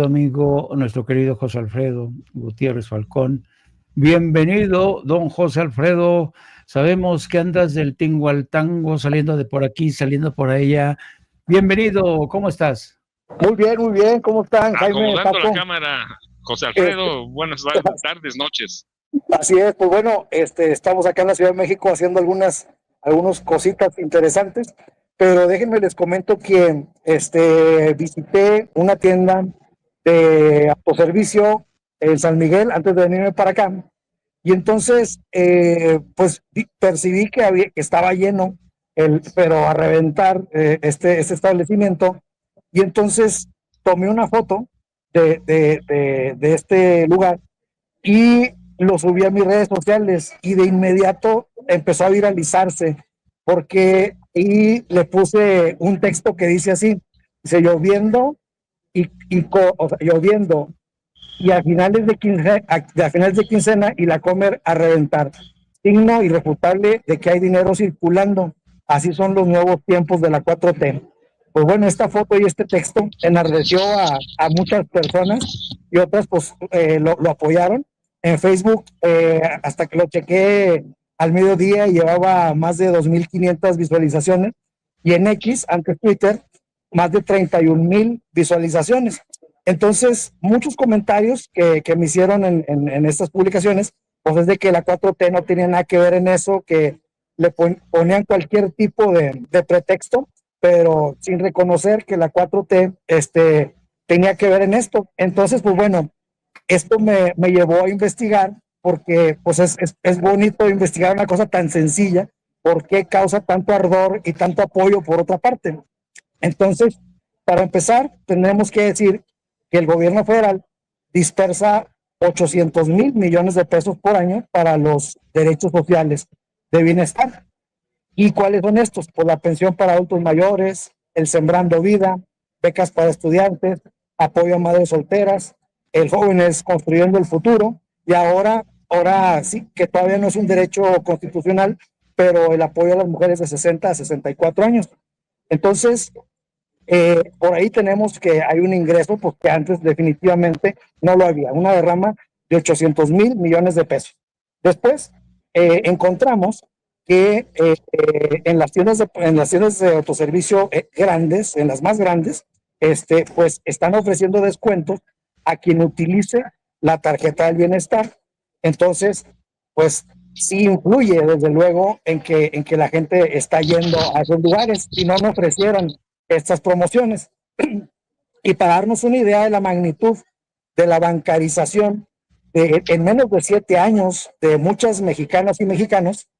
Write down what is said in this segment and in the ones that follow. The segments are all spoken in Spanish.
amigo, nuestro querido José Alfredo Gutiérrez Falcón. Bienvenido, don José Alfredo. Sabemos que andas del tingo al tango, saliendo de por aquí, saliendo por allá. Bienvenido, ¿cómo estás? Muy bien, ¿cómo están, Jaime, Acomodando Paco? la cámara, José Alfredo, buenas tardes, noches. Así es, pues bueno, estamos acá en la Ciudad de México haciendo algunas cositas interesantes, pero déjenme les comento que visité una tienda de autoservicio en San Miguel antes de venirme para acá, y entonces pues percibí que estaba lleno, pero a reventar este establecimiento, y entonces tomé una foto de este lugar y lo subí a mis redes sociales, y de inmediato empezó a viralizarse y le puse un texto que dice así, dice lloviendo o sea, lloviendo y a finales de quincena y la comer a reventar. Signo irrefutable de que hay dinero circulando. Así son los nuevos tiempos de la 4T. Pues bueno, esta foto y este texto enardeció a muchas personas, y otras pues lo apoyaron. En Facebook, hasta que lo chequé al mediodía, llevaba más de 2,500 visualizaciones, y en X, antes Twitter, más de 31,000 visualizaciones. Entonces, muchos comentarios que me hicieron en estas publicaciones, pues es de que la 4T no tenía nada que ver en eso, que le ponían cualquier tipo de pretexto, pero sin reconocer que la 4T tenía que ver en esto. Entonces, pues bueno, esto me llevó a investigar, porque pues es bonito investigar una cosa tan sencilla, por qué causa tanto ardor y tanto apoyo por otra parte. Entonces, para empezar, tendremos que decir que el gobierno federal dispersa 800,000 millones de pesos por año para los derechos sociales de bienestar. ¿Y cuáles son estos? Pues la pensión para adultos mayores, el Sembrando Vida, becas para estudiantes, apoyo a madres solteras, el Jóvenes Construyendo el Futuro, y ahora sí, que todavía no es un derecho constitucional, pero el apoyo a las mujeres de 60 a 64 años. Entonces, por ahí tenemos que hay un ingreso, pues que antes definitivamente no lo había, una derrama de 800,000 millones de pesos. Después encontramos que en las tiendas de autoservicio grandes, en las más grandes, pues están ofreciendo descuentos a quien utilice la tarjeta del bienestar. Entonces, pues sí influye desde luego en que la gente está yendo a esos lugares. Si no, no ofrecieran estas promociones. Y para darnos una idea de la magnitud de la bancarización en menos de 7 años de muchas mexicanas y mexicanos,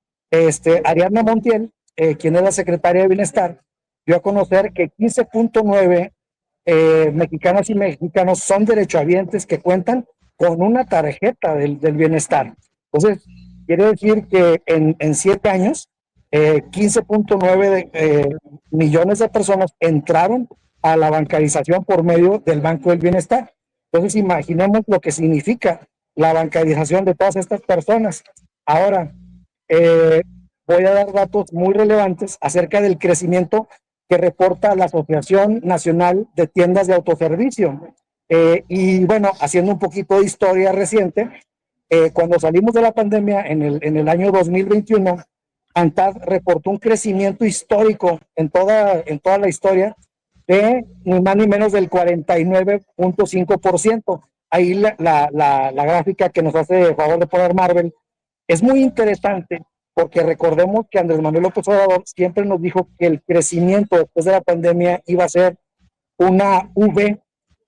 Ariadna Montiel, quien es la secretaria de Bienestar, dio a conocer que 15.9 mexicanas y mexicanos son derechohabientes que cuentan con una tarjeta del bienestar. Entonces, quiere decir que en 7 años, 15.9 millones de personas entraron a la bancarización por medio del Banco del Bienestar. Entonces, imaginemos lo que significa la bancarización de todas estas personas. Ahora, voy a dar datos muy relevantes acerca del crecimiento que reporta la Asociación Nacional de Tiendas de Autoservicio. Y bueno, haciendo un poquito de historia reciente, cuando salimos de la pandemia en el año 2021, ANTAD reportó un crecimiento histórico en toda la historia de ni más ni menos del 49.5%. Ahí la gráfica que nos hace el favor de poner Marvel es muy interesante, porque recordemos que Andrés Manuel López Obrador siempre nos dijo que el crecimiento después de la pandemia iba a ser una V,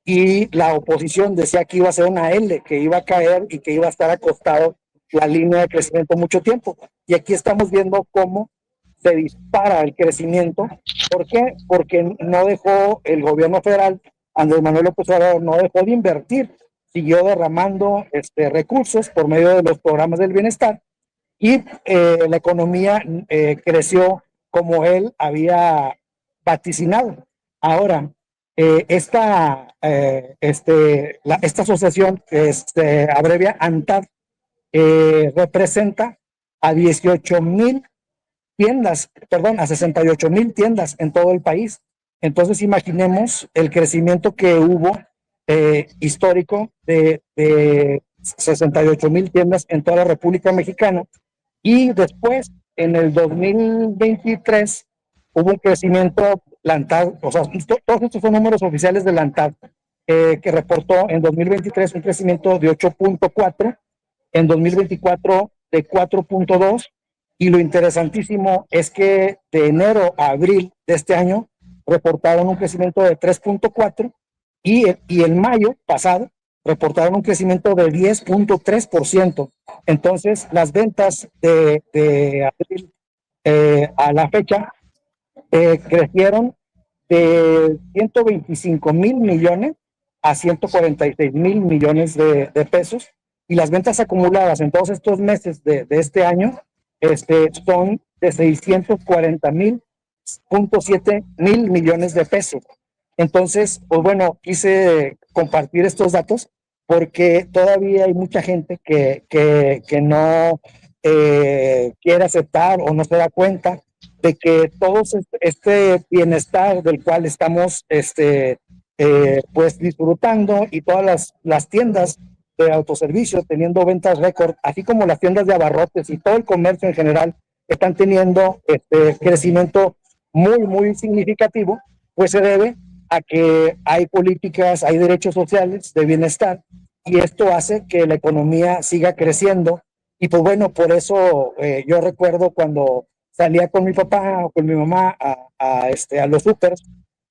y la oposición decía que iba a ser una L, que iba a caer y que iba a estar acostado la línea de crecimiento mucho tiempo. Y aquí estamos viendo cómo se dispara el crecimiento. ¿Por qué? Porque no dejó el gobierno federal, Andrés Manuel López Obrador no dejó de invertir, siguió derramando recursos por medio de los programas del bienestar, y la economía creció como él había vaticinado. Ahora, esta asociación, que se abrevia ANTAD, representa a 18,000 tiendas, perdón, a 68,000 tiendas en todo el país. Entonces, imaginemos el crecimiento que hubo histórico de 68,000 tiendas en toda la República Mexicana. Y después, en el 2023, hubo un crecimiento, la ANTAD, o sea, todos estos son números oficiales de la ANTAD, que reportó en 2023 un crecimiento de 8.4, en 2024 de 4.2, y lo interesantísimo es que de enero a abril de este año reportaron un crecimiento de 3.4, y en mayo pasado reportaron un crecimiento de 10.3%. Entonces, las ventas de abril a la fecha crecieron de 125,000 millones a 146,000 millones de pesos, y las ventas acumuladas en todos estos meses de este año son de 640,000.7 mil millones de pesos. Entonces, pues bueno, quise compartir estos datos porque todavía hay mucha gente que no quiere aceptar o no se da cuenta de que todo este bienestar del cual estamos pues disfrutando, y todas las tiendas de autoservicio teniendo ventas récord, así como las tiendas de abarrotes y todo el comercio en general están teniendo crecimiento muy, muy significativo, pues se debe a que hay políticas, hay derechos sociales de bienestar, y esto hace que la economía siga creciendo. Y pues bueno, por eso yo recuerdo cuando salía con mi papá o con mi mamá a los súperes,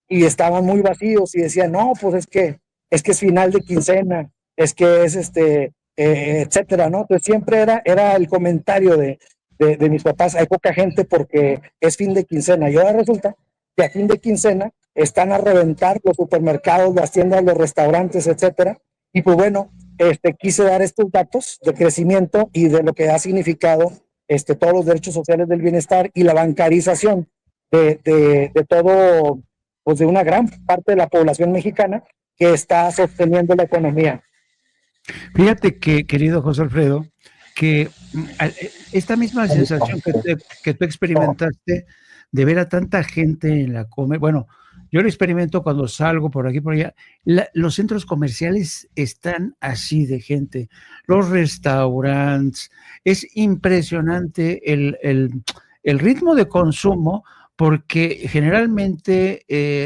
y estaban muy vacíos, y decían, no, pues es que es final de quincena, es que es etcétera, ¿no? Entonces siempre era el comentario de mis papás, hay poca gente porque es fin de quincena, y ahora resulta que a fin de quincena están a reventar los supermercados, las tiendas, los restaurantes, etcétera. Y pues bueno, quise dar estos datos de crecimiento y de lo que ha significado todos los derechos sociales del bienestar y la bancarización de todo, pues de una gran parte de la población mexicana que está sosteniendo la economía. Fíjate que, querido José Alfredo, que esta misma sensación que tú experimentaste de ver a tanta gente en la comer, bueno, yo lo experimento cuando salgo por aquí, por allá. Los centros comerciales están así de gente, los restaurantes, es impresionante el ritmo de consumo, porque generalmente,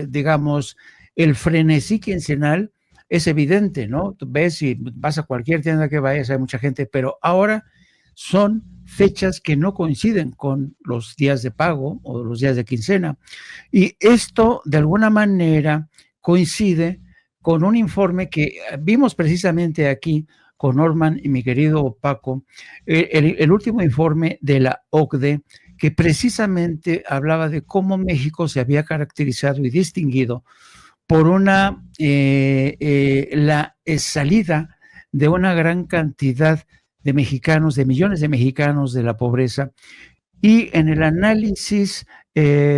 digamos, el frenesí quincenal es evidente, ¿no? Tú ves y vas a cualquier tienda que vayas, hay mucha gente, pero ahora son fechas que no coinciden con los días de pago o los días de quincena. Y esto, de alguna manera, coincide con un informe que vimos precisamente aquí con Norman y mi querido Paco, el último informe de la OCDE, que precisamente hablaba de cómo México se había caracterizado y distinguido por la salida de una gran cantidad de mexicanos, de millones de mexicanos de la pobreza, y en el análisis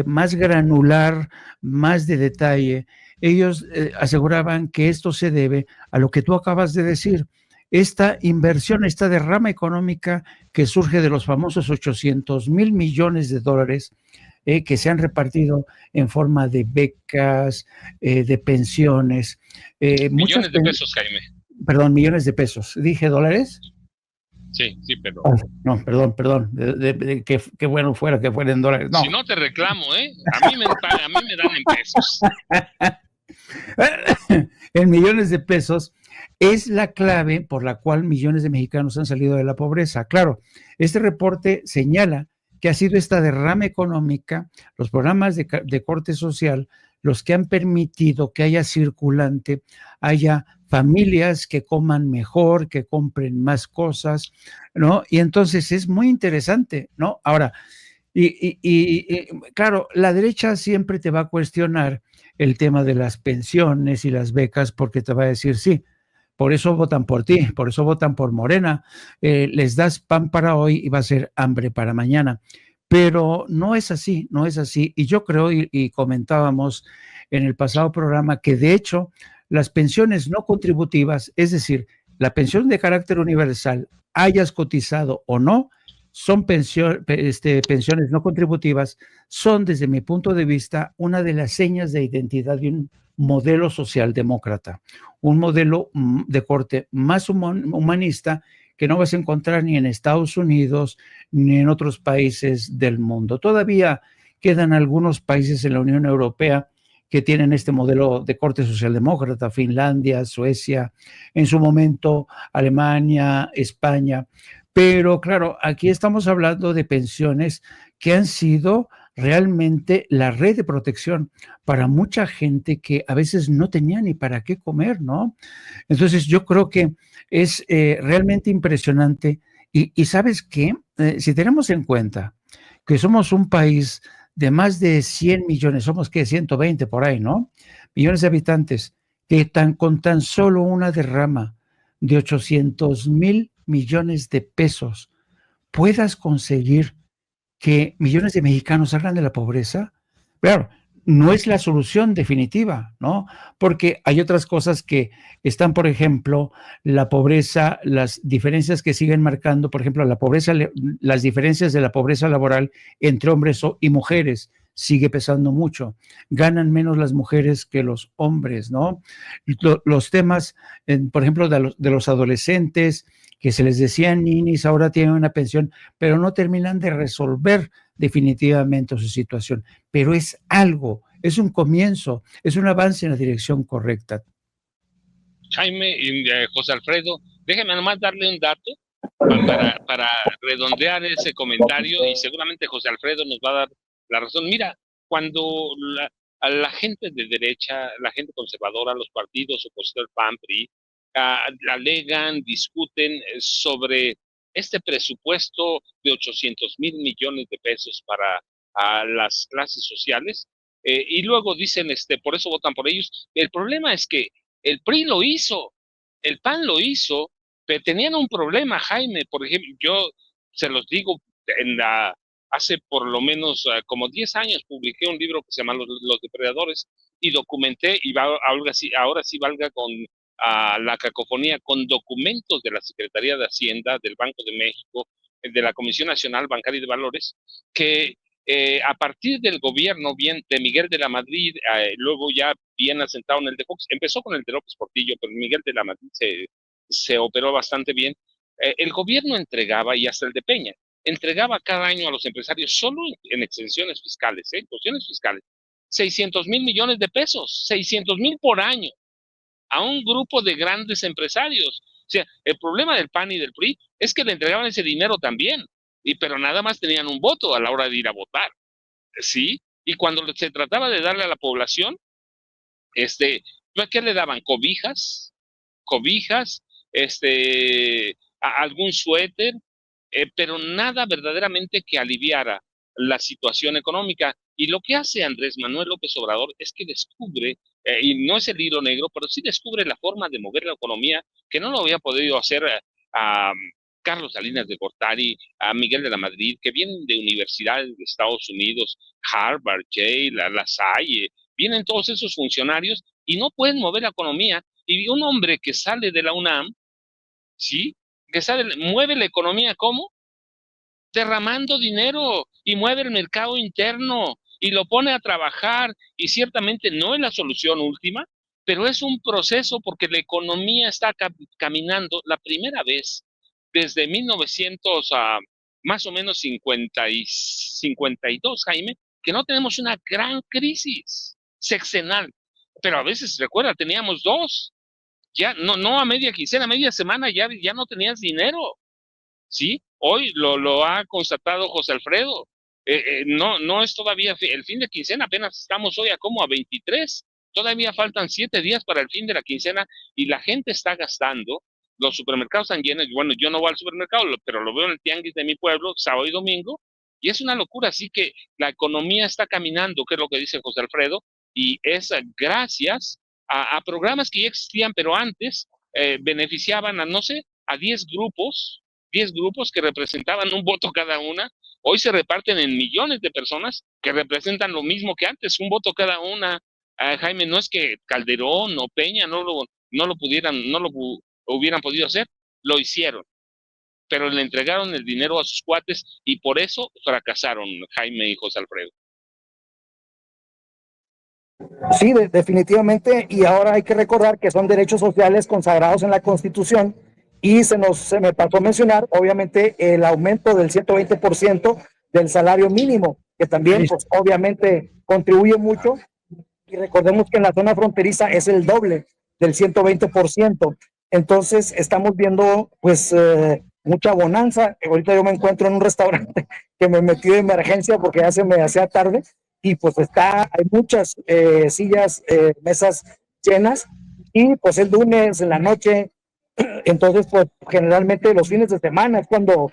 más granular, más de detalle, ellos aseguraban que esto se debe a lo que tú acabas de decir, esta inversión, esta derrama económica que surge de los famosos 800,000 millones de dólares que se han repartido en forma de becas, de pensiones. Millones de pesos, Jaime. Perdón, millones de pesos. ¿Dije dólares? Sí, perdón. Oh, no, perdón. Qué bueno fuera que fuera en dólares. No. Si no te reclamo, a mí me dan en pesos. En millones de pesos es la clave por la cual millones de mexicanos han salido de la pobreza. Claro, este reporte señala que ha sido esta derrama económica, los programas de corte social, los que han permitido que haya circulante, haya familias que coman mejor, que compren más cosas, ¿no? Y entonces es muy interesante, ¿no? Ahora, claro, la derecha siempre te va a cuestionar el tema de las pensiones y las becas, porque te va a decir, sí, por eso votan por ti, por eso votan por Morena, les das pan para hoy y va a ser hambre para mañana. Pero no es así, no es así. Y yo creo, y comentábamos en el pasado programa, que de hecho las pensiones no contributivas, es decir, la pensión de carácter universal, hayas cotizado o no, son pensiones no contributivas, son desde mi punto de vista una de las señas de identidad de un modelo socialdemócrata, un modelo de corte más humanista que no vas a encontrar ni en Estados Unidos ni en otros países del mundo. Todavía quedan algunos países en la Unión Europea que tienen este modelo de corte socialdemócrata: Finlandia, Suecia, en su momento Alemania, España. Pero claro, aquí estamos hablando de pensiones que han sido realmente la red de protección para mucha gente que a veces no tenía ni para qué comer, ¿no? Entonces yo creo que es realmente impresionante. Y ¿sabes qué? Si tenemos en cuenta que somos un país de más de 100 millones, somos que 120 por ahí, ¿no? Millones de habitantes, que con tan solo una derrama de 800,000 millones de pesos puedas conseguir que millones de mexicanos salgan de la pobreza. Claro, no es la solución definitiva, ¿no? Porque hay otras cosas que están, por ejemplo, la pobreza, las diferencias que siguen marcando, por ejemplo, la pobreza, las diferencias de la pobreza laboral entre hombres y mujeres sigue pesando mucho. Ganan menos las mujeres que los hombres, ¿no? Los temas, por ejemplo, de los adolescentes que se les decían ninis, ahora tienen una pensión, pero no terminan de resolver definitivamente su situación. Pero es algo, es un comienzo, es un avance en la dirección correcta. Jaime y José Alfredo, déjenme nomás darle un dato para redondear ese comentario, y seguramente José Alfredo nos va a dar la razón. Mira, cuando a la gente de derecha, la gente conservadora, los partidos opositores PAN, PRI, alegan, discuten sobre este presupuesto de 800,000 millones de pesos para las clases sociales, y luego dicen, por eso votan por ellos. El problema es que el PRI lo hizo, el PAN lo hizo, pero tenían un problema, Jaime. Por ejemplo, yo se los digo, hace por lo menos como 10 años publiqué un libro que se llama Los Depredadores, y documenté, y ahora sí valga con la cacofonía, con documentos de la Secretaría de Hacienda, del Banco de México, de la Comisión Nacional Bancaria y de Valores, que a partir del gobierno bien de Miguel de la Madrid, luego ya bien asentado en el de Fox, empezó con el de López Portillo, pero Miguel de la Madrid se operó bastante bien. El gobierno entregaba, y hasta el de Peña, entregaba cada año a los empresarios, solo en exenciones fiscales, cuestiones fiscales, 600,000 millones de pesos, 600,000 por año, a un grupo de grandes empresarios. O sea, el problema del PAN y del PRI es que le entregaban ese dinero también, pero nada más tenían un voto a la hora de ir a votar, ¿sí? Y cuando se trataba de darle a la población, ¿qué le daban? Cobijas, algún suéter, pero nada verdaderamente que aliviara la situación económica. Y lo que hace Andrés Manuel López Obrador es que descubre, y no es el hilo negro, pero sí descubre la forma de mover la economía que no lo había podido hacer a Carlos Salinas de Gortari, a Miguel de la Madrid, que vienen de universidades de Estados Unidos, Harvard, Yale, la Salle, vienen todos esos funcionarios y no pueden mover la economía. Y un hombre que sale de la UNAM, ¿sí? Mueve la economía, ¿cómo? Derramando dinero, y mueve el mercado interno y lo pone a trabajar, y ciertamente no es la solución última, pero es un proceso, porque la economía está caminando la primera vez desde 1900 a más o menos 52, Jaime, que no tenemos una gran crisis sexenal, pero a veces, recuerda, teníamos dos. Ya no a media quincena, a media semana ya no tenías dinero, ¿sí? Hoy lo ha constatado José Alfredo. No es todavía el fin de quincena, apenas estamos hoy a 23. Todavía faltan 7 días para el fin de la quincena, y la gente está gastando. Los supermercados están llenos. Bueno, yo no voy al supermercado, pero lo veo en el tianguis de mi pueblo, sábado y domingo, y es una locura. Así que la economía está caminando, que es lo que dice José Alfredo, y es gracias a programas que ya existían, pero antes beneficiaban a, no sé, a 10 grupos que representaban un voto cada una. Hoy se reparten en millones de personas que representan lo mismo que antes, un voto cada una. Jaime, no es que Calderón o Peña hubieran podido hacer, lo hicieron, pero le entregaron el dinero a sus cuates, y por eso fracasaron Jaime y José Alfredo. Sí, definitivamente, y ahora hay que recordar que son derechos sociales consagrados en la Constitución y se me pasó a mencionar, obviamente, el aumento del 120% del salario mínimo, que también, pues, obviamente, contribuye mucho, y recordemos que en la zona fronteriza es el doble del 120%. Entonces, estamos viendo, pues, mucha bonanza. Ahorita yo me encuentro en un restaurante que me metí de emergencia porque ya se me hacía tarde, y pues hay muchas sillas, mesas llenas, y pues el lunes en la noche, entonces pues generalmente los fines de semana es cuando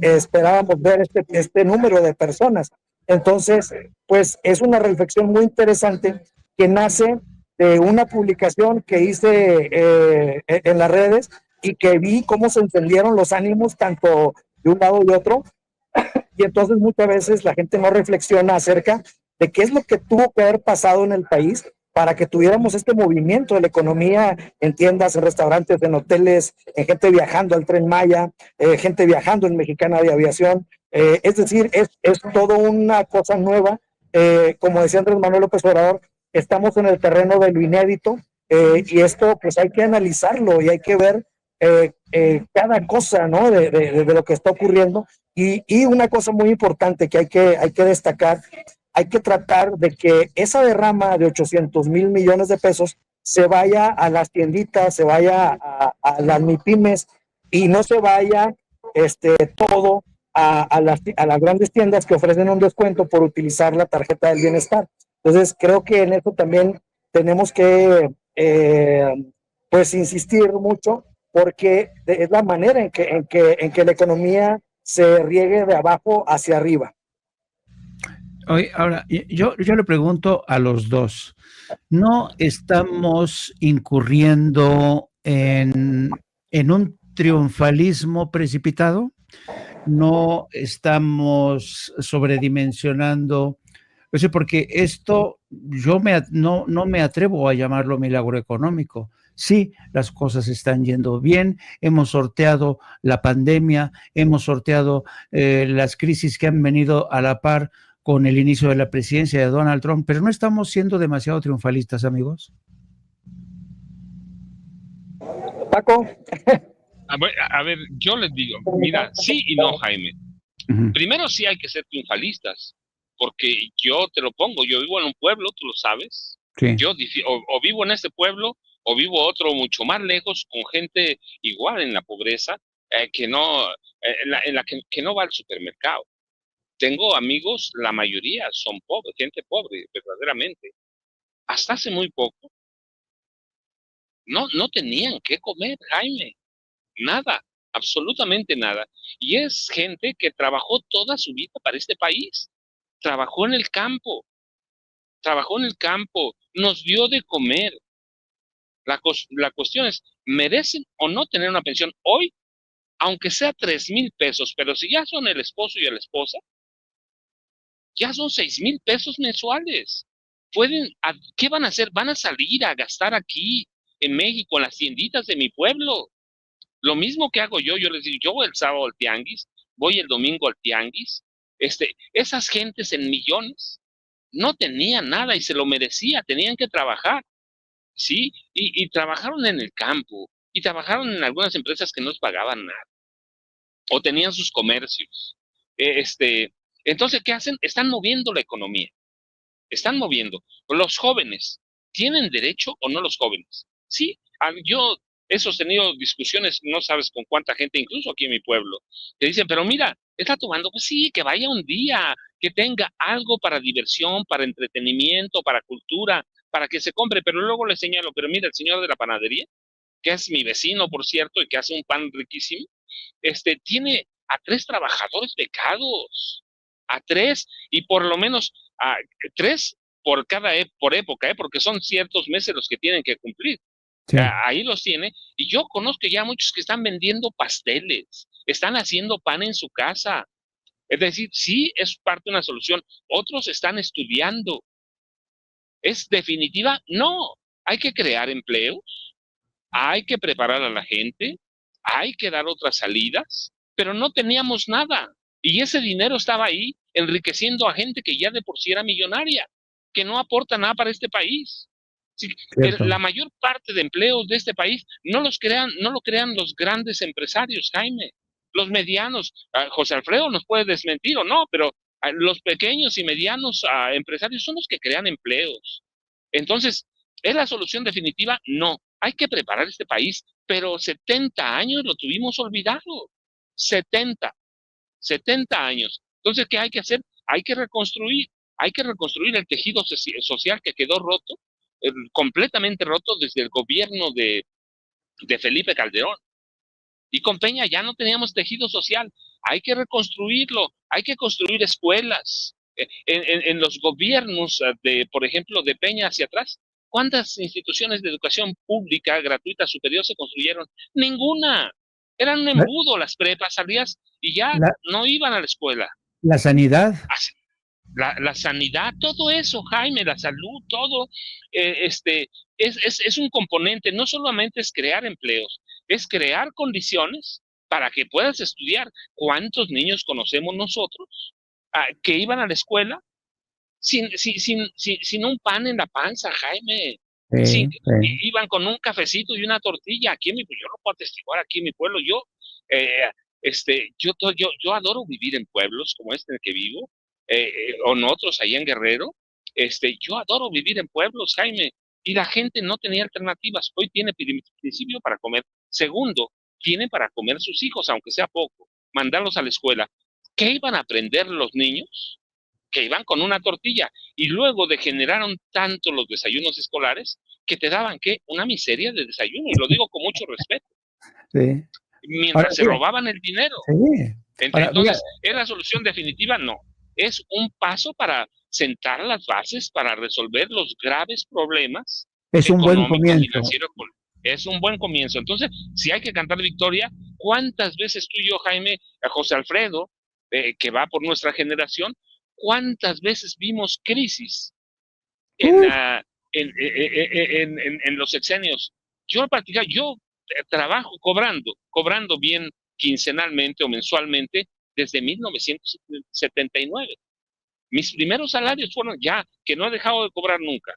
esperábamos ver este número de personas. Entonces, pues es una reflexión muy interesante que nace de una publicación que hice en las redes, y que vi cómo se encendieron los ánimos tanto de un lado y otro, y entonces muchas veces la gente no reflexiona acerca de qué es lo que tuvo que haber pasado en el país para que tuviéramos este movimiento de la economía en tiendas, en restaurantes, en hoteles, en gente viajando al Tren Maya, gente viajando en Mexicana de Aviación. Es decir, es todo una cosa nueva. Como decía Andrés Manuel López Obrador, estamos en el terreno de lo inédito, y esto pues hay que analizarlo y hay que ver cada cosa, ¿no? De lo que está ocurriendo. Y una cosa muy importante que hay que destacar, hay que tratar de que esa derrama de 800,000 millones de pesos se vaya a las tienditas, se vaya a las MIPIMES, y no se vaya todo a las grandes tiendas que ofrecen un descuento por utilizar la tarjeta del bienestar. Entonces, creo que en eso también tenemos que, pues, insistir mucho, porque es la manera en que la economía se riegue de abajo hacia arriba. Oye, ahora, yo le pregunto a los dos, ¿no estamos incurriendo en un triunfalismo precipitado? ¿No estamos sobredimensionando? O sea, porque esto no me atrevo a llamarlo milagro económico. Sí, las cosas están yendo bien, hemos sorteado la pandemia, hemos sorteado las crisis que han venido a la par con el inicio de la presidencia de Donald Trump, pero no estamos siendo demasiado triunfalistas, amigos. Paco. A ver, yo les digo, mira, sí y no, Jaime. Primero sí hay que ser triunfalistas, porque yo te lo pongo, yo vivo en un pueblo, tú lo sabes. Sí. Yo o vivo en este pueblo o vivo otro mucho más lejos con gente igual en la pobreza, que no, en la que no va al supermercado. Tengo amigos, la mayoría son pobres, gente pobre, verdaderamente. Hasta hace muy poco no tenían qué comer, Jaime. Nada, absolutamente nada. Y es gente que trabajó toda su vida para este país. Trabajó en el campo, trabajó en el campo, nos dio de comer. La cuestión es, ¿merecen o no tener una pensión hoy? Aunque sea 3,000 pesos, pero si ya son el esposo y la esposa, ya son 6,000 pesos mensuales. ¿Qué van a hacer? Van a salir a gastar aquí en México, en las tienditas de mi pueblo. Lo mismo que hago yo les digo, yo voy el sábado al tianguis, voy el domingo al tianguis. Esas gentes en millones no tenían nada y se lo merecía, tenían que trabajar, ¿sí? Y trabajaron en el campo y trabajaron en algunas empresas que no les pagaban nada o tenían sus comercios. Entonces, ¿qué hacen? Están moviendo la economía, están moviendo. Los jóvenes, ¿tienen derecho o no los jóvenes? Sí, yo he sostenido discusiones, no sabes con cuánta gente, incluso aquí en mi pueblo, que dicen, pero mira, está tomando, pues sí, que vaya un día, que tenga algo para diversión, para entretenimiento, para cultura, para que se compre, pero luego le señalo, pero mira, el señor de la panadería, que es mi vecino, por cierto, y que hace un pan riquísimo, tiene a 3 trabajadores becados, a 3, y por lo menos a 3 por por época, porque son ciertos meses los que tienen que cumplir. Sí. Ahí los tiene, y yo conozco ya muchos que están vendiendo pasteles, están haciendo pan en su casa. Es decir, sí es parte de una solución. Otros están estudiando. ¿Es definitiva? No. Hay que crear empleos, hay que preparar a la gente, hay que dar otras salidas, pero no teníamos nada. Y ese dinero estaba ahí enriqueciendo a gente que ya de por sí era millonaria. que no aporta nada para este país. Sí, Cierto. la mayor parte de empleos de este país no lo crean los grandes empresarios, Jaime, los medianos. José Alfredo nos puede desmentir o no, pero los pequeños y medianos empresarios son los que crean empleos. Entonces, ¿es la solución definitiva? No. Hay que preparar este país, pero 70 años lo tuvimos olvidado. 70, 70 años. Entonces, ¿qué hay que hacer? Hay que reconstruir el tejido social que quedó roto, completamente roto desde el gobierno de Felipe Calderón. Y con Peña ya no teníamos tejido social. Hay que reconstruirlo, hay que construir escuelas. En los gobiernos, por ejemplo, de Peña hacia atrás, ¿cuántas instituciones de educación pública gratuita superior se construyeron? Ninguna. Eran un La, embudo las prepas, salías y ya la, no iban a la escuela. la sanidad. La sanidad, todo eso, Jaime, la salud, todo, es un componente, no solamente es crear empleos, es crear condiciones para que puedas estudiar. ¿Cuántos niños conocemos nosotros que iban a la escuela sin un pan en la panza, Jaime? Sí, sí. Iban con un cafecito y una tortilla. Yo lo puedo atestiguar aquí en mi pueblo. Eh, yo adoro vivir en pueblos como este en el que vivo, o en otros ahí en Guerrero. Yo adoro vivir en pueblos, Jaime, y la gente no tenía alternativas. Hoy tiene principio para comer. Segundo, tiene para comer sus hijos, aunque sea poco, mandarlos a la escuela. ¿Qué iban a aprender los niños? Que iban con una tortilla y luego degeneraron tanto los desayunos escolares que te daban, ¿qué? Una miseria de desayuno, y lo digo con mucho respeto, Sí. Ahora, mientras se mira, robaban el dinero. sí. Ahora, mira, Entonces, ¿es la solución definitiva? No. Es un paso para sentar las bases para resolver los graves problemas es un buen económicos, comienzo. financieros. Es un buen comienzo. Entonces, si hay que cantar victoria, ¿cuántas veces tú y yo, Jaime, a José Alfredo, que va por nuestra generación, cuántas veces vimos crisis en, Uh, uh, en los sexenios? Yo trabajo cobrando bien quincenalmente o mensualmente desde 1979. Mis primeros salarios fueron ya, que no he dejado de cobrar nunca.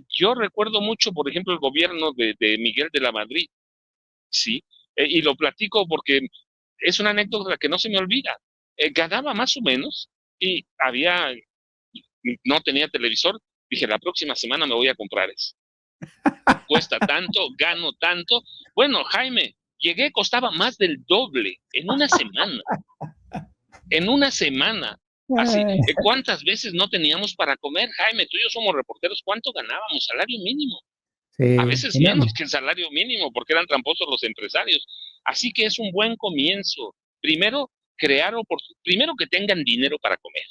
Yo recuerdo mucho, por ejemplo, el gobierno de Miguel de la Madrid, ¿sí? Y lo platico porque es una anécdota que no se me olvida. Ganaba más o menos y no tenía televisor. Dije, la próxima semana me voy a comprar eso. Cuesta tanto, gano tanto. Bueno, Jaime, llegué, costaba más del doble en una semana. En una semana. Así, ¿cuántas veces no teníamos para comer, Jaime? Tú y yo somos reporteros. ¿Cuánto ganábamos? Salario mínimo. A sí, veces teníamos. menos que el salario mínimo, porque eran tramposos los empresarios. Así que es un buen comienzo. Primero, primero que tengan dinero para comer.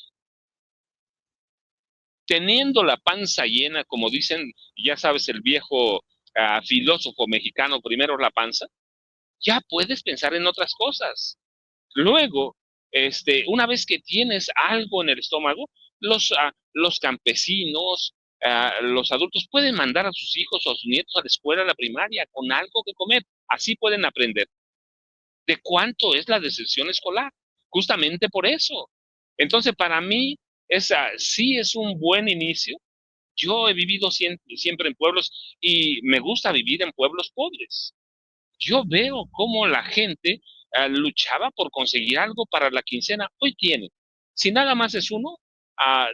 Teniendo la panza llena, como dicen, ya sabes, el viejo filósofo mexicano, primero la panza, ya puedes pensar en otras cosas. Luego, una vez que tienes algo en el estómago, los campesinos, los adultos pueden mandar a sus hijos o a sus nietos a la escuela, a la primaria, con algo que comer. Así pueden aprender de cuánto es la deserción escolar, justamente por eso. Entonces, para mí, esa sí es un buen inicio. Yo he vivido siempre en pueblos y me gusta vivir en pueblos pobres. Yo veo cómo la gente luchaba por conseguir algo para la quincena. Hoy tiene, si nada más es uno,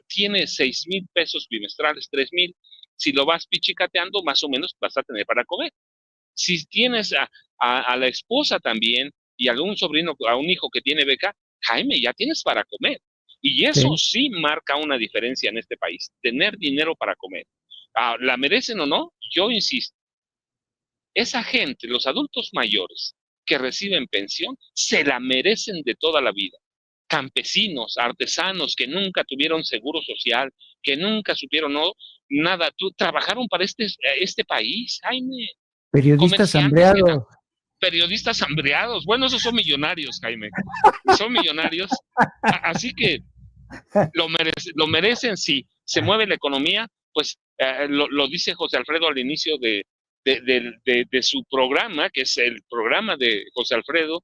tiene 6,000 pesos bimestrales, 3,000. Si lo vas pichicateando, más o menos vas a tener para comer. Si tienes a la esposa también y algún sobrino, a un hijo que tiene beca, Jaime, ya tienes para comer. Y eso Sí. sí marca una diferencia en este país, tener dinero para comer. ¿La merecen o no? Yo insisto, esa gente, los adultos mayores que reciben pensión, se la merecen de toda la vida. Campesinos, artesanos que nunca tuvieron seguro social, que nunca supieron nada, trabajaron para este país, Jaime. Periodistas Comerciantes hambreados. periodistas hambreados. Bueno, esos son millonarios, Jaime. Son millonarios. Así que lo merecen si se mueve la economía, pues lo dice José Alfredo al inicio de su programa, que es el programa de José Alfredo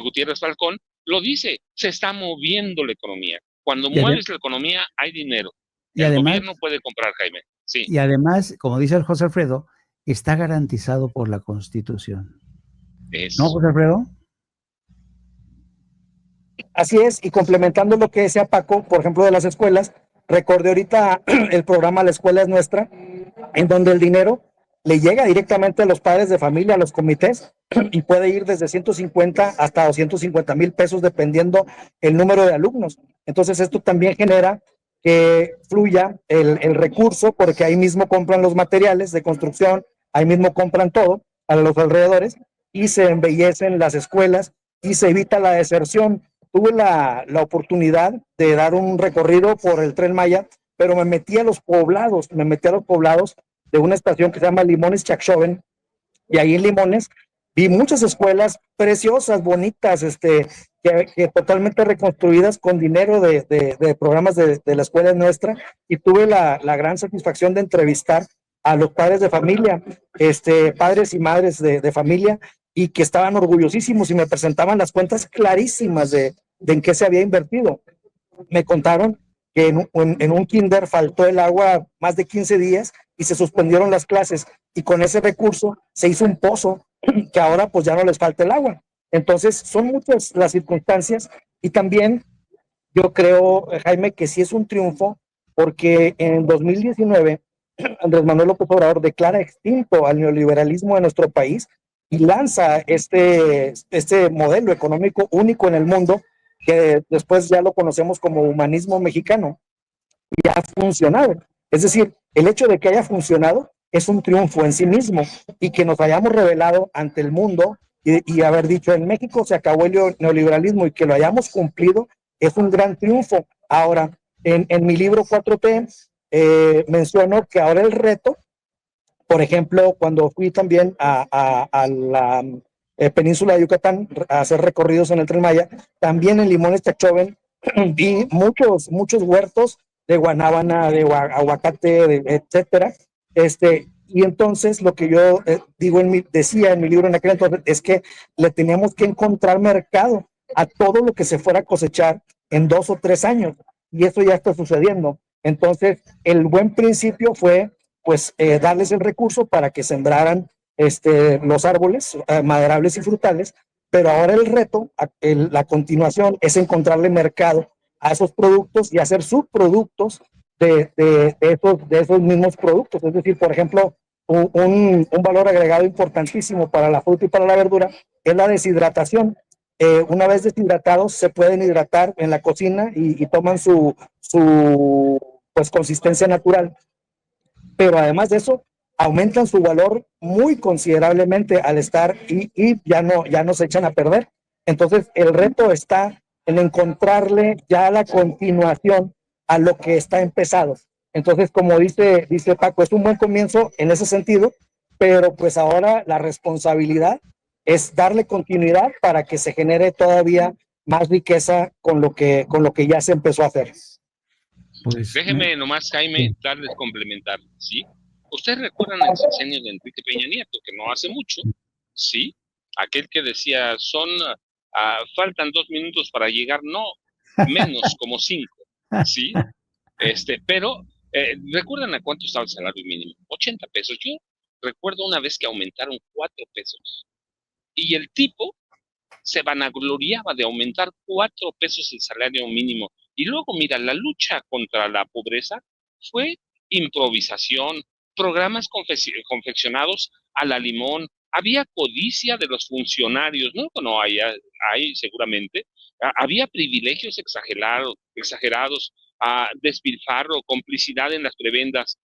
Gutiérrez Falcón, lo dice, se está moviendo la economía. Cuando Y, ade- mueves la economía, hay dinero. Y El además, gobierno puede comprar, Jaime. Sí. y además, como dice el José Alfredo, está garantizado por la Constitución. ¿No, Es. José Alfredo? Así es, y complementando lo que decía Paco, por ejemplo, de las escuelas, recordé ahorita el programa La Escuela es Nuestra, en donde el dinero le llega directamente a los padres de familia, a los comités, y puede ir desde 150 hasta 250,000 pesos, dependiendo el número de alumnos. Entonces, esto también genera que fluya el recurso, porque ahí mismo compran los materiales de construcción, ahí mismo compran todo a los alrededores, y se embellecen las escuelas y se evita la deserción. Tuve la oportunidad de dar un recorrido por el Tren Maya, pero me metí a los poblados de una estación que se llama Limones Chaxoven, y ahí en Limones vi muchas escuelas preciosas, bonitas, que totalmente reconstruidas con dinero de programas de la escuela nuestra, y tuve la gran satisfacción de entrevistar a los padres de familia, padres y madres de familia, y que estaban orgullosísimos y me presentaban las cuentas clarísimas de en qué se había invertido. Me contaron que en un kinder faltó el agua más de 15 días y se suspendieron las clases, y con ese recurso se hizo un pozo que ahora pues ya no les falta el agua. Entonces son muchas las circunstancias, y también yo creo, Jaime, que sí es un triunfo, porque en 2019 Andrés Manuel López Obrador declara extinto al neoliberalismo de nuestro país y lanza este modelo económico único en el mundo, que después ya lo conocemos como humanismo mexicano, y ha funcionado. Es decir, el hecho de que haya funcionado es un triunfo en sí mismo, y que nos hayamos revelado ante el mundo y haber dicho en México se acabó el neoliberalismo y que lo hayamos cumplido es un gran triunfo. Ahora, en mi libro 4T menciono que ahora el reto, por ejemplo, cuando fui también a la península de Yucatán a hacer recorridos en el Tren Maya, también en Limones Chachoven vi muchos huertos de guanábana, de aguacate, etcétera. Y entonces lo que yo decía en mi libro en aquel entonces es que le teníamos que encontrar mercado a todo lo que se fuera a cosechar en 2 o 3 años, y eso ya está sucediendo. Entonces, el buen principio fue pues darles el recurso para que sembraran los árboles maderables y frutales, pero ahora el reto, la continuación, es encontrarle mercado a esos productos y hacer subproductos de esos mismos productos. Es decir, por ejemplo, un valor agregado importantísimo para la fruta y para la verdura es la deshidratación. Una vez deshidratados, se pueden hidratar en la cocina y toman su pues, consistencia natural, pero además de eso, aumentan su valor muy considerablemente al estar y ya no se echan a perder. Entonces, el reto está en encontrarle ya la continuación a lo que está empezado. Entonces, como dice Paco, es un buen comienzo en ese sentido, pero pues ahora la responsabilidad es darle continuidad para que se genere todavía más riqueza con lo que ya se empezó a hacer. Pues, Déjeme nomás, Jaime, sí. darles complementar, ¿sí? Ustedes recuerdan el sexenio de Enrique Peña Nieto, que no hace mucho, ¿sí? Aquel que decía, faltan 2 minutos para llegar, no, menos, como 5, ¿sí? Pero, ¿recuerdan a cuánto estaba el salario mínimo? 80 pesos. Yo recuerdo una vez que aumentaron 4 pesos, y el tipo se vanagloriaba de aumentar 4 pesos el salario mínimo. Y luego, mira, la lucha contra la pobreza fue improvisación, programas confeccionados a la limón, había codicia de los funcionarios, ¿no? No hay seguramente, había privilegios exagerados, despilfarro, complicidad en las prebendas.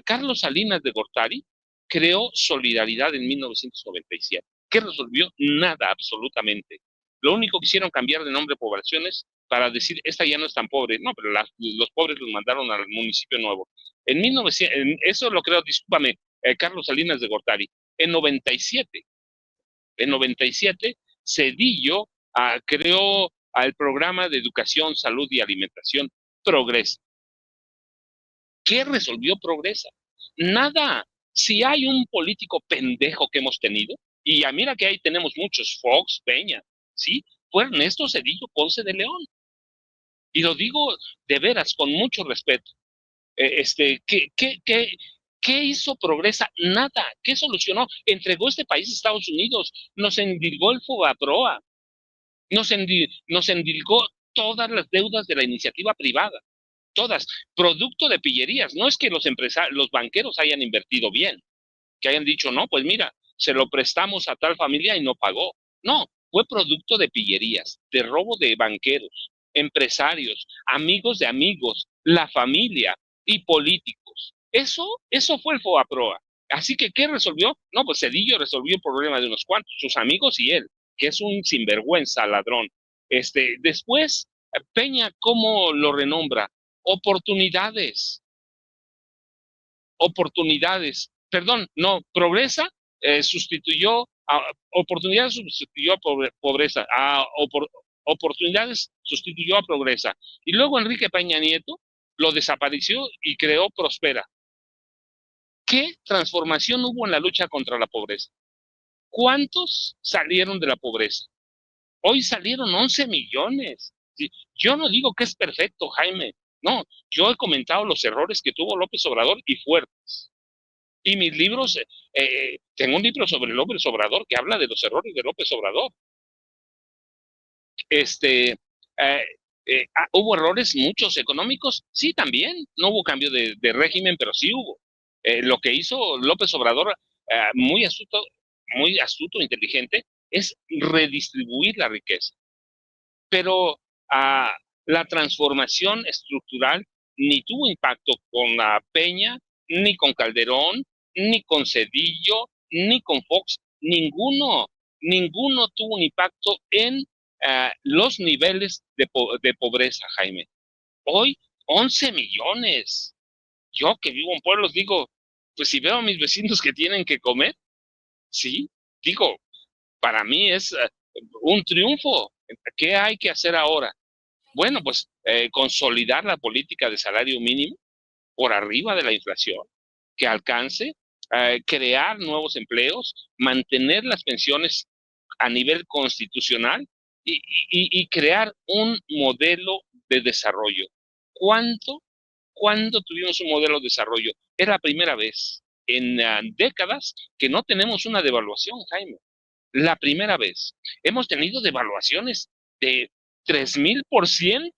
Carlos Salinas de Gortari creó Solidaridad en 1997. ¿Qué resolvió? Nada, absolutamente. Lo único que hicieron cambiar de nombre poblaciones para decir, esta ya no es tan pobre. No, pero los pobres los mandaron al municipio nuevo. Eso lo creo, discúlpame, Carlos Salinas de Gortari. En 97, Cedillo creó el programa de educación, salud y alimentación Progresa. ¿Qué resolvió Progresa? Nada. Si hay un político pendejo que hemos tenido, y mira que ahí tenemos muchos, Fox, Peña, ¿sí? Fue Ernesto Cedillo Ponce de León. Y lo digo de veras, con mucho respeto. ¿Qué hizo Progresa? Nada. ¿Qué solucionó? Entregó este país a Estados Unidos, nos endilgó el Fobaproa, nos endilgó todas las deudas de la iniciativa privada, todas, producto de pillerías. No es que los banqueros hayan invertido bien, que hayan dicho, no, pues mira, se lo prestamos a tal familia y no pagó. No, fue producto de pillerías, de robo de banqueros, empresarios, amigos de amigos, la familia y políticos. Eso fue el Fobaproa. Así que, ¿qué resolvió? No, pues Cedillo resolvió el problema de unos cuantos, sus amigos y él, que es un sinvergüenza ladrón. Después, Peña, ¿cómo lo renombra? Oportunidades. Perdón, no, Progresa sustituyó oportunidades sustituyó a pobreza, oportunidades sustituyó a Progresa. Y luego Enrique Peña Nieto lo desapareció y creó Prospera. ¿Qué transformación hubo en la lucha contra la pobreza? ¿Cuántos salieron de la pobreza? Hoy salieron 11 millones. Yo no digo que es perfecto, Jaime. No, yo he comentado los errores que tuvo López Obrador y fuertes. Y mis libros, tengo un libro sobre López Obrador que habla de los errores de López Obrador. ¿Hubo errores muchos económicos? Sí, también. No hubo cambio de régimen, pero sí hubo. Lo que hizo López Obrador, muy astuto, inteligente, es redistribuir la riqueza. Pero la transformación estructural ni tuvo impacto con Peña, ni con Calderón, ni con Cedillo, ni con Fox. Ninguno tuvo un impacto en los niveles de pobreza, Jaime. Hoy, 11 millones. Yo que vivo en pueblos digo, pues si veo a mis vecinos que tienen que comer, sí, digo, para mí es un triunfo. ¿Qué hay que hacer ahora? Bueno, pues consolidar la política de salario mínimo por arriba de la inflación, que alcance, crear nuevos empleos, mantener las pensiones a nivel constitucional y crear un modelo de desarrollo. ¿Cuándo tuvimos un modelo de desarrollo? Es la primera vez en décadas que no tenemos una devaluación, Jaime. La primera vez. Hemos tenido devaluaciones de 3000%.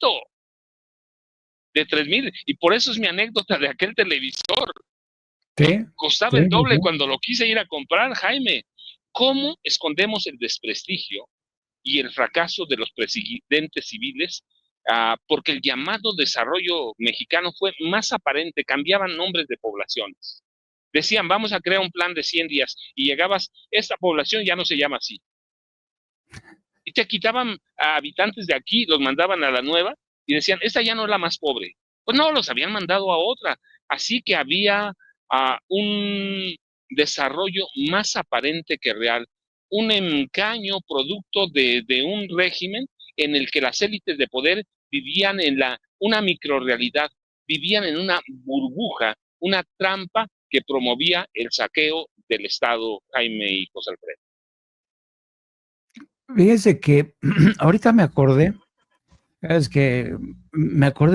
De 3000. Y por eso es mi anécdota de aquel televisor. Sí, Costaba el doble cuando lo quise ir a comprar, Jaime. ¿Cómo escondemos el desprestigio y el fracaso de los presidentes civiles? Porque el llamado desarrollo mexicano fue más aparente, cambiaban nombres de poblaciones. Decían, vamos a crear un plan de 100 días, y llegabas, esta población ya no se llama así. Y te quitaban a habitantes de aquí, los mandaban a la nueva, y decían, esta ya no es la más pobre. Pues no, los habían mandado a otra. Así que había un desarrollo más aparente que real, un engaño producto de un régimen en el que las élites de poder vivían en una microrrealidad, vivían en una burbuja, una trampa que promovía el saqueo del Estado, Jaime y José Alfredo. Fíjese que ahorita me acordé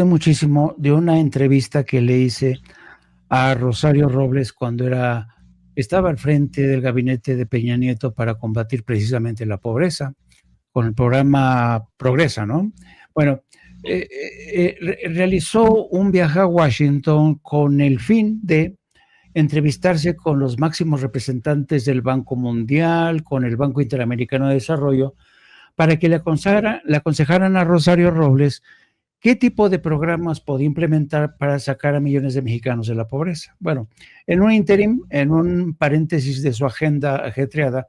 muchísimo de una entrevista que le hice a Rosario Robles cuando estaba al frente del gabinete de Peña Nieto para combatir precisamente la pobreza, con el programa Progresa, ¿no? Bueno, realizó un viaje a Washington con el fin de entrevistarse con los máximos representantes del Banco Mundial, con el Banco Interamericano de Desarrollo, para que le aconsejaran a Rosario Robles qué tipo de programas podía implementar para sacar a millones de mexicanos de la pobreza. Bueno, en un interim, en un paréntesis de su agenda ajetreada,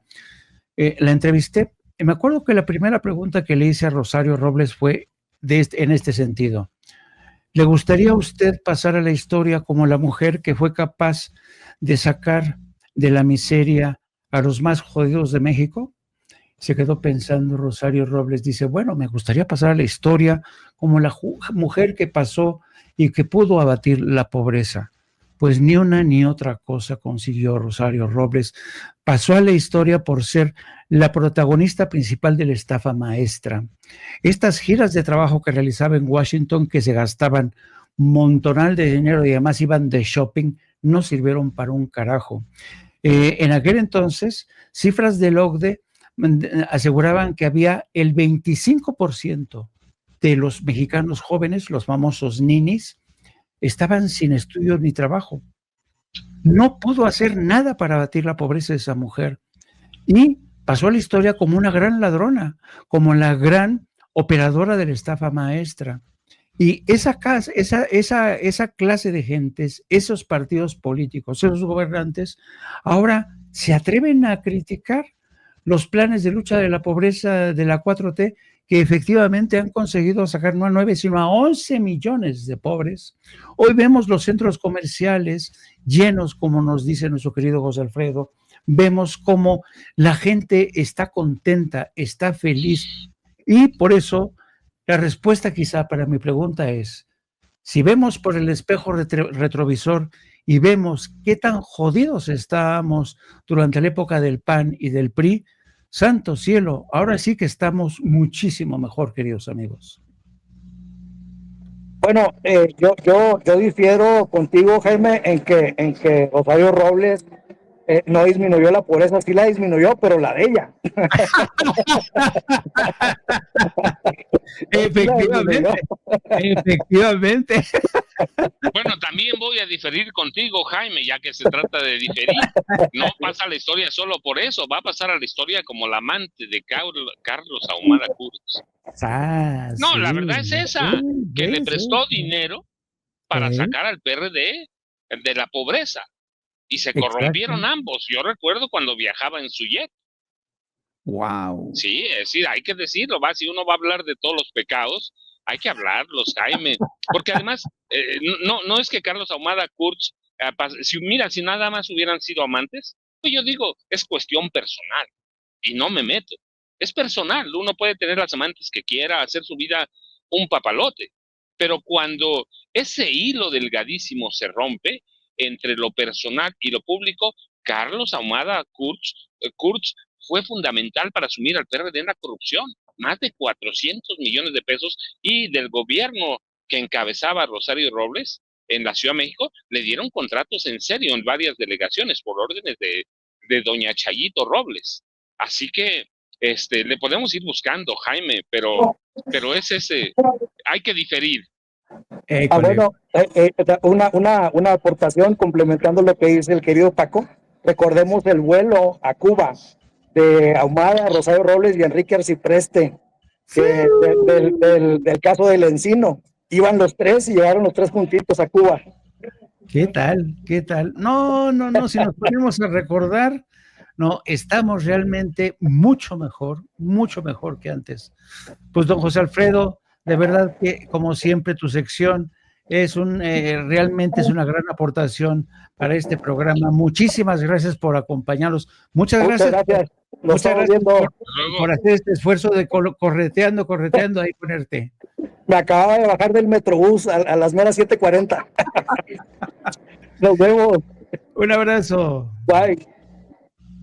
la entrevisté. Y me acuerdo que la primera pregunta que le hice a Rosario Robles fue en este sentido. ¿Le gustaría a usted pasar a la historia como la mujer que fue capaz de sacar de la miseria a los más jodidos de México? Se quedó pensando Rosario Robles, dice, bueno, me gustaría pasar a la historia como la mujer que pasó y que pudo abatir la pobreza. Pues ni una ni otra cosa consiguió Rosario Robles. Pasó a la historia por ser la protagonista principal de la estafa maestra. Estas giras de trabajo que realizaba en Washington, que se gastaban montonal de dinero y además iban de shopping, no sirvieron para un carajo. En aquel entonces, cifras del OCDE aseguraban que había el 25% de los mexicanos jóvenes, los famosos ninis, estaban sin estudios ni trabajo. No pudo hacer nada para abatir la pobreza de esa mujer y pasó a la historia como una gran ladrona, como la gran operadora de la estafa maestra. Y esa clase de gentes, esos partidos políticos, esos gobernantes, ahora se atreven a criticar los planes de lucha de la pobreza de la 4T, que efectivamente han conseguido sacar no a 9, sino a 11 millones de pobres. Hoy vemos los centros comerciales llenos, como nos dice nuestro querido José Alfredo, vemos cómo la gente está contenta, está feliz, y por eso la respuesta quizá para mi pregunta es, si vemos por el espejo retrovisor y vemos qué tan jodidos estábamos durante la época del PAN y del PRI, santo cielo, ahora sí que estamos muchísimo mejor, queridos amigos. Bueno, yo difiero contigo, Jaime, en que Rosario Robles no disminuyó la pobreza, sí la disminuyó, pero la de ella. Efectivamente. Bueno, también voy a diferir contigo, Jaime, ya que se trata de diferir. No pasa a la historia solo por eso, va a pasar a la historia como la amante de Carlos Ahumada Kurtz. No, la verdad es esa, que le prestó dinero para sacar al PRD de la pobreza. Y se corrompieron ambos. Yo recuerdo cuando viajaba en su jet. Wow. Sí, es decir, hay que decirlo, si uno va a hablar de todos los pecados, hay que hablarlos, Jaime. Porque además, no es que Carlos Ahumada Kurtz, si nada más hubieran sido amantes, pues yo digo, es cuestión personal. Y no me meto. Es personal, uno puede tener las amantes que quiera, hacer su vida un papalote. Pero cuando ese hilo delgadísimo se rompe entre lo personal y lo público, Carlos Ahumada Kurtz fue fundamental para asumir al PRD en la corrupción. Más de 400 millones de pesos, y del gobierno que encabezaba Rosario Robles en la Ciudad de México, le dieron contratos en serio en varias delegaciones por órdenes de doña Chayito Robles. Así que le podemos ir buscando, Jaime, pero es ese, hay que diferir. Bueno, una aportación complementando lo que dice el querido Paco. Recordemos el vuelo a Cuba de Ahumada, Rosario Robles y Enrique Arcipreste, del caso del Encino. Iban los tres y llegaron los tres juntitos a Cuba. ¿Qué tal? ¿Qué tal? No, si nos ponemos a recordar, no, estamos realmente mucho mejor que antes. Pues don José Alfredo, de verdad que como siempre tu sección es realmente es una gran aportación para este programa. Muchísimas gracias por acompañarnos. Muchas gracias por hacer este esfuerzo de correteando, ahí ponerte. Me acababa de bajar del Metrobús a las meras 7:40. Nos vemos. Un abrazo. Bye.